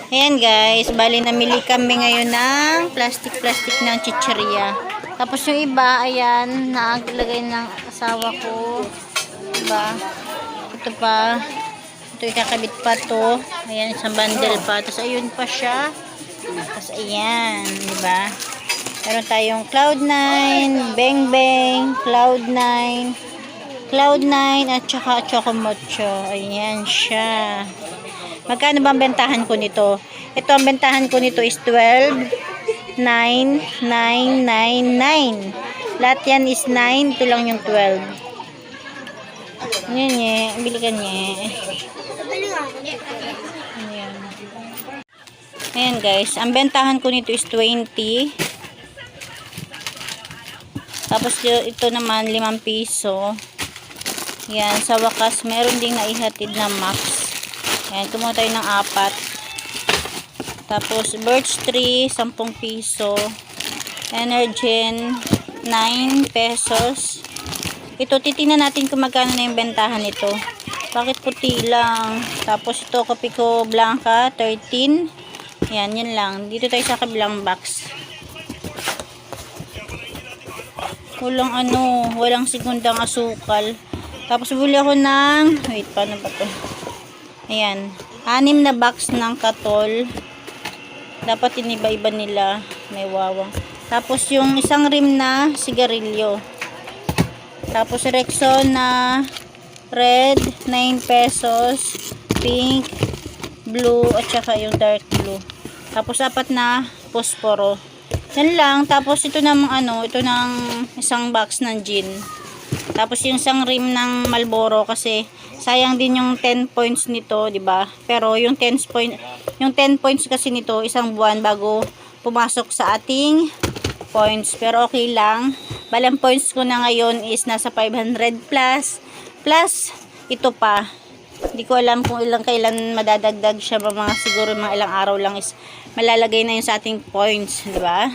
Ayan guys, bali namili kami ngayon ng plastic ng chichirya. Tapos yung iba, ayan, naaglagay ng asawa ko. Diba? Ito pa. Ito ikakabit pa to. Ayan, isang bundle pa. Tapos ayun pa siya. Tapos ayan, diba? Meron tayong Cloud9, Bang Bang, Cloud9 at saka Chocomocho. Ayan siya. Magkano ba ang bentahan ko nito? Ito ang bentahan ko nito is 12,999. Lahat yan is 9. Ito lang yung 12. Ayan nye. Bili ka nye. Ayan. Ayan guys. Ang bentahan ko nito is 20. Tapos ito naman 5 piso. Yan. Sa wakas meron ding naihatid na Max. Ayan, kumuha tayo ng 4. Tapos, birch tree, 10 piso. Energen, 9 pesos. Ito, titingnan natin kung magkano na yung bentahan nito. Bakit puti lang? Tapos, ito, Kopiko Blanca, 13. Ayan, yun lang. Dito tayo sa kabilang box. Walang segundang asukal. Tapos, buli ako ng, wait, paano ba to? Ayan, 6 na box ng Katol. Dapat iniba-iba nila. May wawang. Tapos yung isang rim na sigarilyo. Tapos Rexona na red, 9 pesos. Pink, blue, at saka yung dark blue. Tapos 4 na posporo. Yan lang. Tapos ito namang ito ng isang box ng gin. Tapos yung isang rim ng Marlboro kasi sayang din yung 10 points nito, 'di ba? Pero yung 10 points kasi nito isang buwan bago pumasok sa ating points. Pero okay lang. Balang points ko na ngayon is nasa 500 plus ito pa. Hindi ko alam kung kailan madadagdag siya, mga siguro mga ilang araw lang is malalagay na yun sa ating points, 'di ba?